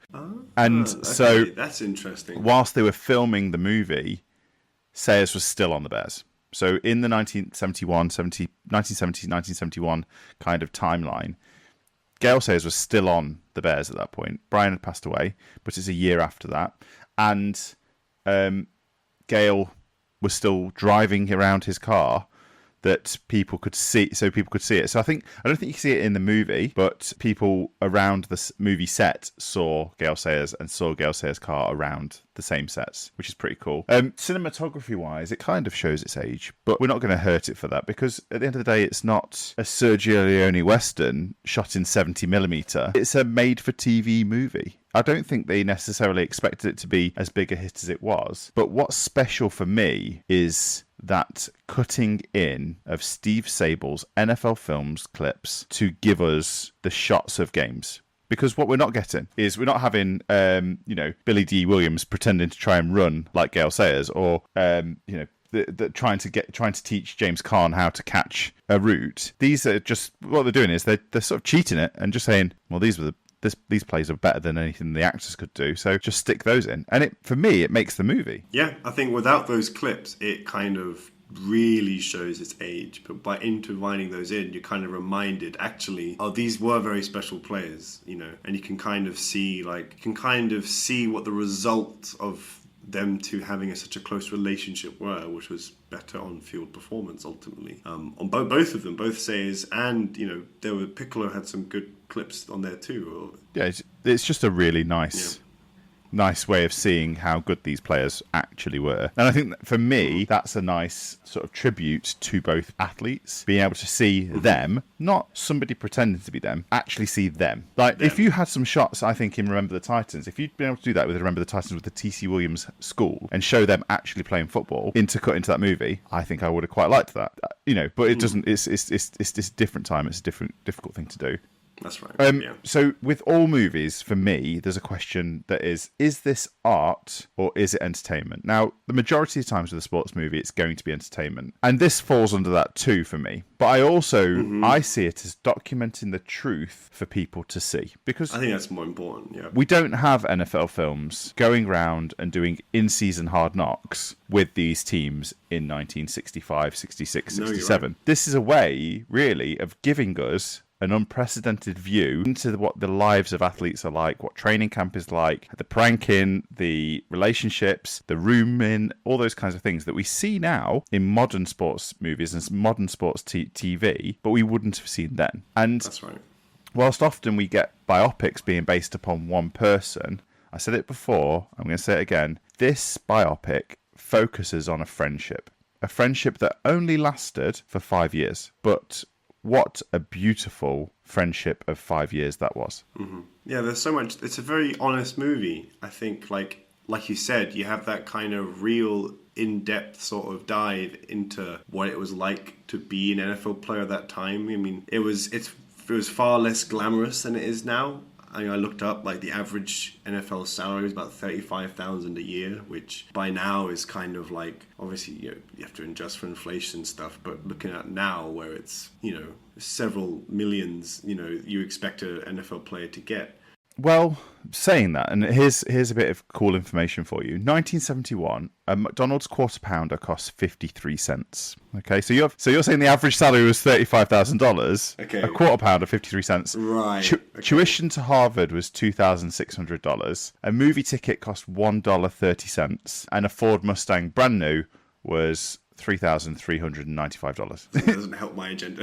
So that's interesting. Whilst they were filming the movie, Sayers was still on the Bears. So in the 1971 kind of timeline, Gaye Sayers was still on the Bears at that point. Brian had passed away, but it's a year after that. And Gaye was still driving around his car that people could see, so people could see it. So I don't think you can see it in the movie, but people around the movie set saw Gaye Sayers and saw Gaye Sayers' car around the same sets, which is pretty cool. Cinematography-wise, it kind of shows its age, but we're not going to hurt it for that, because at the end of the day, it's not a Sergio Leone Western shot in 70mm. It's a made-for-TV movie. I don't think they necessarily expected it to be as big a hit as it was, but what's special for me is that cutting in of Steve Sable's NFL Films clips to give us the shots of games. Because what we're not getting is we're not having, Billy D. Williams pretending to try and run like Gaye Sayers, or, trying to teach James Caan how to catch a route. These are just, what they're doing is they're sort of cheating it and just saying, well, these plays are better than anything the actors could do, so just stick those in. And for me, it makes the movie. Yeah, I think without those clips, it kind of really shows its age. But by intertwining those in, you're kind of reminded, actually, these were very special players, and you can kind of see, what the result of them two having such a close relationship were, which was better on-field performance ultimately. On both of them, both Sayers and Piccolo had some good clips on there too. Yeah, it's just a really nice way of seeing how good these players actually were. And I think that for me, that's a nice sort of tribute to both athletes, being able to see them, not somebody pretending to be them, actually see them. If you had some shots, I think, in Remember the Titans, if you'd been able to do that with Remember the Titans with the T.C. Williams school and show them actually playing football cut into that movie, I think I would have quite liked that. But it doesn't, it's a different time, it's a difficult thing to do. That's right. So with all movies, for me, there's a question that is this art or is it entertainment? Now, the majority of times with a sports movie, it's going to be entertainment. And this falls under that too for me. But I also, I see it as documenting the truth for people to see. Because I think that's more important, yeah. We don't have NFL films going around and doing in-season hard knocks with these teams in 1965, 66, 67. Right. This is a way, really, of giving us an unprecedented view into what the lives of athletes are like, what training camp is like, the pranking, the relationships, the rooming, all those kinds of things that we see now in modern sports movies and modern sports TV, but we wouldn't have seen then. And that's right. Whilst often we get biopics being based upon one person, I said it before, I'm going to say it again, this biopic focuses on a friendship that only lasted for 5 years, but what a beautiful friendship of 5 years that was. Mm-hmm. Yeah, there's so much. It's a very honest movie. I think, like you said, you have that kind of real in-depth sort of dive into what it was like to be an NFL player at that time. I mean, it was far less glamorous than it is now. I looked up, the average NFL salary is about $35,000 a year, which by now is kind of obviously you have to adjust for inflation and stuff, but looking at now where it's, several millions, you expect an NFL player to get. Well, saying that, and here's a bit of cool information for you. 1971, a McDonald's quarter pounder cost 53 cents. Okay, so you're saying the average salary was $35,000. Okay. A quarter pounder, 53 cents. Right. Okay. Tuition to Harvard was $2,600. A movie ticket cost $1.30, and a Ford Mustang brand new was $3,395. That doesn't help my agenda.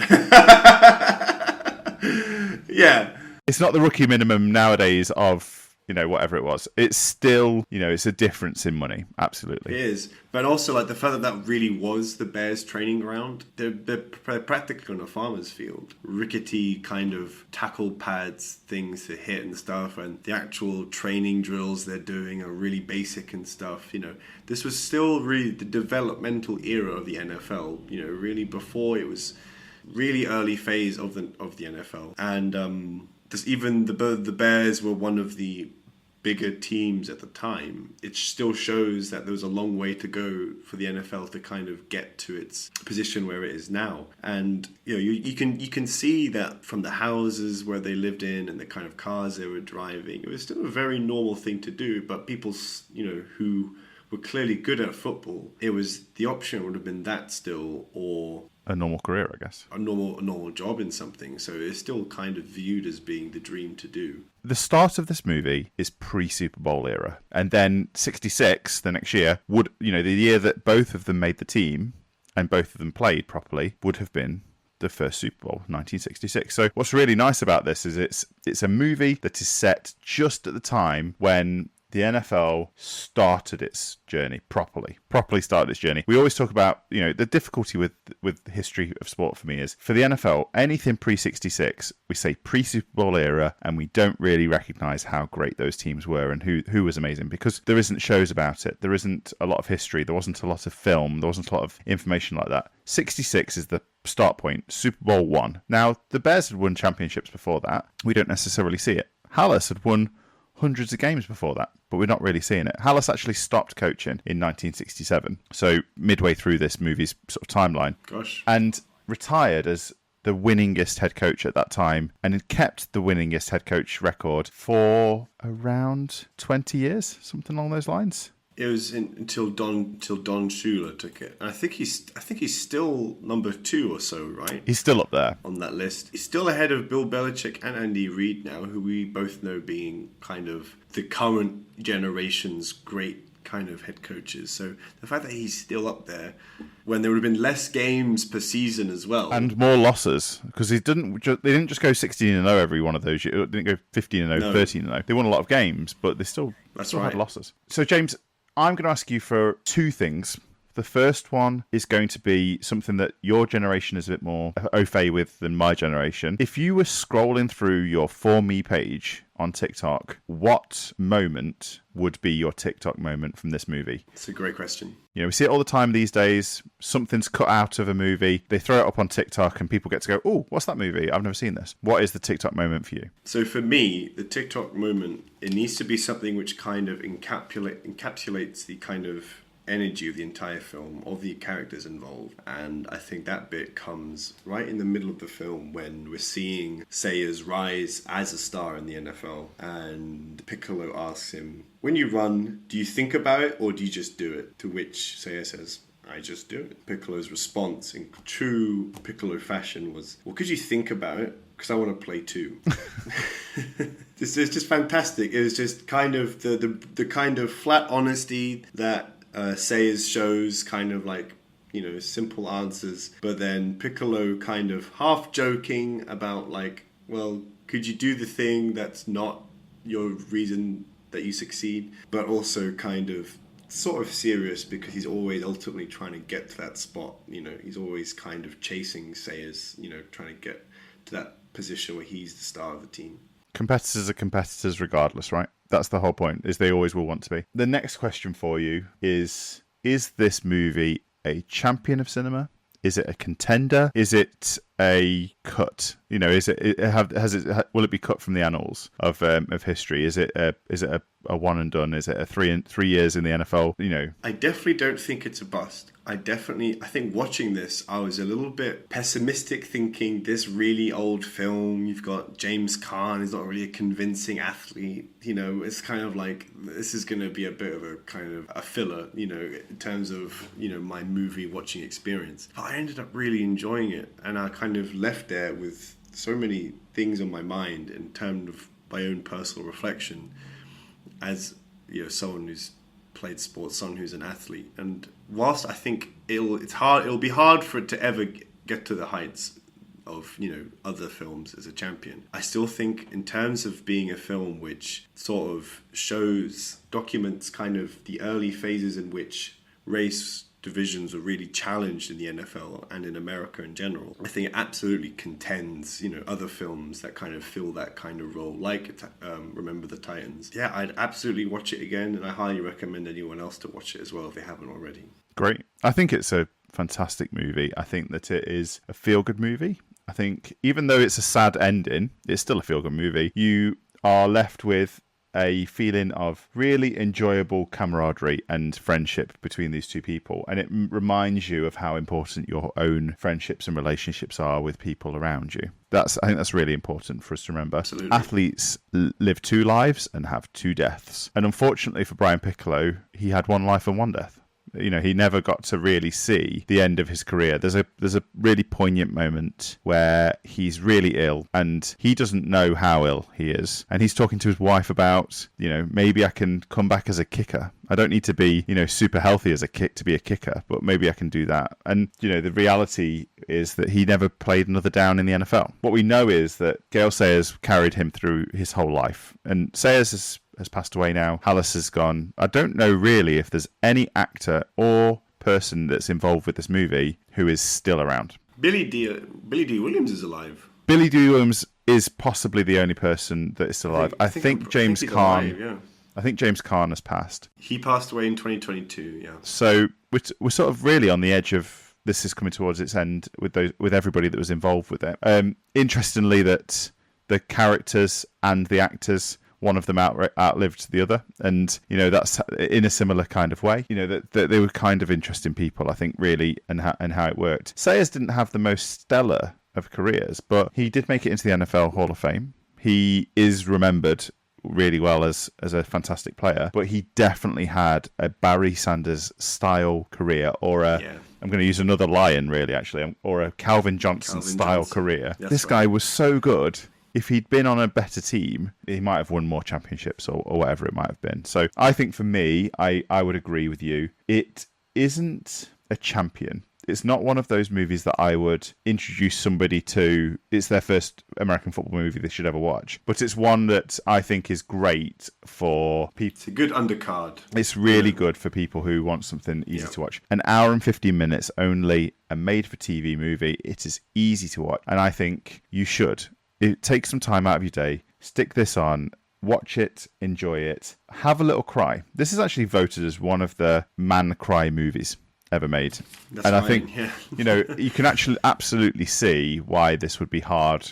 Yeah. It's not the rookie minimum nowadays of, whatever it was. It's still, it's a difference in money. Absolutely. It is. But also, like, the fact that that really was the Bears' training ground, they're practically on a farmer's field. Rickety kind of tackle pads, things to hit and stuff, and the actual training drills they're doing are really basic and stuff. This was still really the developmental era of the NFL, really before it was really early phase of the NFL. And even the Bears were one of the bigger teams at the time. It still shows that there was a long way to go for the NFL to kind of get to its position where it is now. And you can see that from the houses where they lived in and the kind of cars they were driving. It was still a very normal thing to do, but people who were clearly good at football, the option would have been that still, or a normal career, I guess. A normal job in something. So it's still kind of viewed as being the dream to do. The start of this movie is pre-Super Bowl era. And then 66, the next year, the year that both of them made the team and both of them played properly, would have been the first Super Bowl, 1966. So what's really nice about this is it's a movie that is set just at the time when the NFL started its journey properly started its journey. We always talk about, the difficulty with the history of sport for me is, for the NFL, anything pre-66, we say pre-Super Bowl era, and we don't really recognise how great those teams were and who was amazing, because there isn't shows about it. There isn't a lot of history. There wasn't a lot of film. There wasn't a lot of information like that. 66 is the start point, Super Bowl 1. Now, the Bears had won championships before that. We don't necessarily see it. Hallis had won hundreds of games before that, but we're not really seeing it. Hallis actually stopped coaching in 1967, so midway through this movie's sort of timeline. Gosh. And retired as the winningest head coach at that time, and had kept the winningest head coach record for around 20 years, something along those lines. It was until Don Shula took it, and I think he's still number 2 or so, right? He's still up there on that list. He's still ahead of Bill Belichick and Andy Reid now, who we both know being kind of the current generation's great kind of head coaches. So the fact that he's still up there, when there would have been less games per season as well, and more losses, because they didn't just go 16-0 every one of those. They didn't go 15-0, no. 13-0. They won a lot of games, but they still had losses. So James, I'm going to ask you for 2 things. The first one is going to be something that your generation is a bit more au fait with than my generation. If you were scrolling through your For Me page on TikTok, what moment would be your TikTok moment from this movie? It's a great question. We see it all the time these days. Something's cut out of a movie. They throw it up on TikTok and people get to go, oh, what's that movie? I've never seen this. What is the TikTok moment for you? So for me, the TikTok moment, it needs to be something which kind of encapsulates the kind of energy of the entire film, of the characters involved. And I think that bit comes right in the middle of the film when we're seeing Sayers rise as a star in the NFL, and Piccolo asks him, when you run, do you think about it or do you just do it? To which Sayers says, I just do it. Piccolo's response in true Piccolo fashion was, well, could you think about it? Because I want to play too. This is just fantastic. It was just kind of the kind of flat honesty that Sayers shows, kind of like, simple answers, but then Piccolo kind of half joking about like, well, could you do the thing that's not your reason that you succeed, but also kind of sort of serious because he's always ultimately trying to get to that spot. He's always kind of chasing Sayers, trying to get to that position where he's the star of the team. Competitors are competitors regardless, right? That's the whole point, is they always will want to be. The next question for you is this movie a champion of cinema? Is it a contender? Is it a cut? Will it be cut from the annals of history? Is it a one and done? Is it a 3 years in the NFL? I definitely don't think it's a bust. I think watching this, I was a little bit pessimistic, thinking this really old film, you've got James Caan, he's not really a convincing athlete. It's kind of like, this is going to be a bit of a kind of a filler, in terms of, my movie watching experience. But I ended up really enjoying it, and I kind of left there with so many things on my mind in terms of my own personal reflection as, someone who's played sports, someone who's an athlete. And whilst I think it'll be hard for it to ever get to the heights of, other films as a champion, I still think in terms of being a film which sort of documents kind of the early phases in which race divisions were really challenged in the NFL and in America in general, I think it absolutely contends, other films that kind of fill that kind of role, like Remember the Titans. Yeah, I'd absolutely watch it again, and I highly recommend anyone else to watch it as well if they haven't already. Great. I think it's a fantastic movie. I think that it is a feel-good movie. I think even though it's a sad ending, it's still a feel-good movie. You are left with a feeling of really enjoyable camaraderie and friendship between these two people. And it reminds you of how important your own friendships and relationships are with people around you. I think that's really important for us to remember. Absolutely. Athletes live two lives and have two deaths. And unfortunately for Brian Piccolo, he had one life and one death. He never got to really see the end of his career. There's a really poignant moment where he's really ill and he doesn't know how ill he is. And he's talking to his wife about, maybe I can come back as a kicker. I don't need to be, super healthy as to be a kicker, but maybe I can do that. And, the reality is that he never played another down in the NFL. What we know is that Gaye Sayers carried him through his whole life. And Sayers has passed away now. Hallis has gone. I don't know really if there's any actor or person that's involved with this movie who is still around. Billy D. Williams is alive. Billy D. Williams is possibly the only person that is still alive. I think James Caan. Alive, yeah. I think James Caan has passed. He passed away in 2022. Yeah. So we're sort of really on the edge of this is coming towards its end with everybody that was involved with it. Interestingly, that the characters and the actors, one of them outlived the other, and that's in a similar kind of way. That they were kind of interesting people, I think, really, and how it worked. Sayers didn't have the most stellar of careers, but he did make it into the NFL Hall of Fame. He is remembered really well as a fantastic player, but he definitely had a Barry Sanders style career, or I'm going to use another lion, really, actually, or a Calvin Johnson style career. This guy was so good. If he'd been on a better team, he might have won more championships or whatever it might have been. So I think for me, I would agree with you. It isn't a champion. It's not one of those movies that I would introduce somebody to. It's their first American football movie they should ever watch. But it's one that I think is great for people. It's a good undercard. It's really good for people who want something easy to watch. An hour and 15 minutes only, a made-for-TV movie. It is easy to watch. And I think you should. Take some time out of your day, stick this on, watch it, enjoy it, have a little cry. This is actually voted as one of the man cry movies ever made. That's and fine, I think, you can actually absolutely see why this would be hard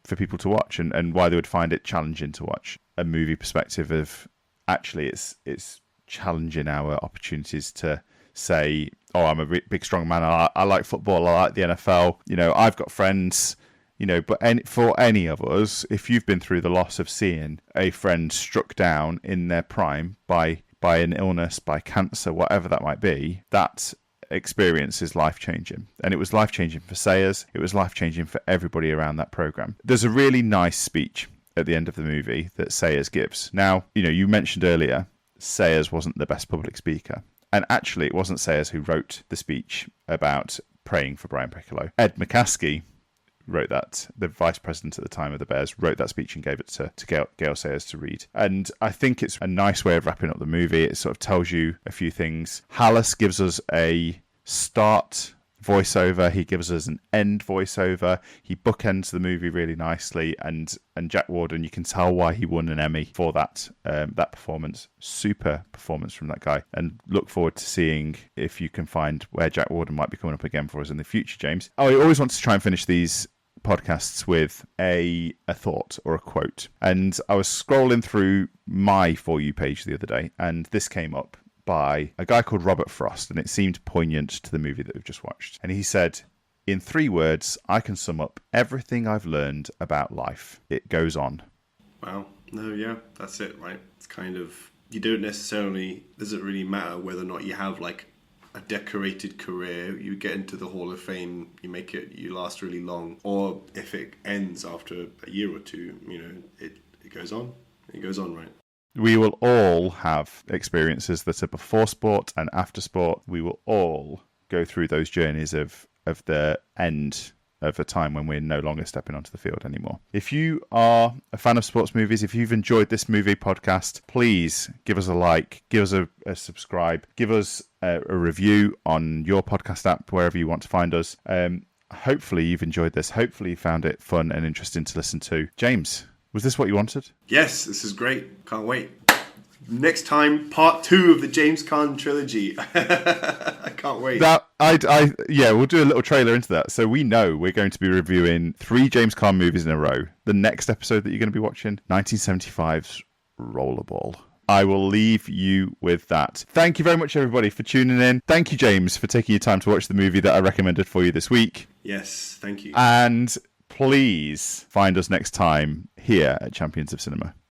for people to watch and why they would find it challenging to watch. A movie perspective of actually it's challenging our opportunities to say, oh, I'm a big, strong man. I like football. I like the NFL. I've got friends. But for any of us, if you've been through the loss of seeing a friend struck down in their prime by an illness, by cancer, whatever that might be, that experience is life-changing. And it was life-changing for Sayers. It was life-changing for everybody around that program. There's a really nice speech at the end of the movie that Sayers gives. Now, you mentioned earlier, Sayers wasn't the best public speaker. And actually, it wasn't Sayers who wrote the speech about praying for Brian Piccolo. Ed McCaskey wrote that. The vice president at the time of the Bears wrote that speech and gave it to Gaye Sayers to read. And I think it's a nice way of wrapping up the movie. It sort of tells you a few things. Hallis gives us a start voiceover. He gives us an end voiceover. He bookends the movie really nicely. And Jack Warden, you can tell why he won an Emmy for that performance. Super performance from that guy. And look forward to seeing if you can find where Jack Warden might be coming up again for us in the future, James. I always want to try and finish these podcasts with a thought or a quote. And I was scrolling through my For You page the other day, and this came up by a guy called Robert Frost, and it seemed poignant to the movie that we've just watched. And he said, in 3 words, I can sum up everything I've learned about life. It goes on. Wow. No, yeah, that's it, right? It's kind of, doesn't really matter whether or not you have like a decorated career, you get into the Hall of Fame, you last really long, or if it ends after a year or two, it goes on. It goes on, right? We will all have experiences that are before sport and after sport. We will all go through those journeys of the end of a time when we're no longer stepping onto the field anymore. If you are a fan of sports movies, if you've enjoyed this movie podcast, please give us a like, give us a subscribe, give us a review on your podcast app, wherever you want to find us. Hopefully you've enjoyed this. Hopefully you found it fun and interesting to listen to. James, was this what you wanted? Yes, this is great. Can't wait. Next time, part 2 of the James Caan trilogy. I can't wait. We'll do a little trailer into that. So we know we're going to be reviewing 3 James Caan movies in a row. The next episode that you're going to be watching, 1975's Rollerball. I will leave you with that. Thank you very much, everybody, for tuning in. Thank you, James, for taking your time to watch the movie that I recommended for you this week. Yes, thank you. And please find us next time here at Champions of Cinema.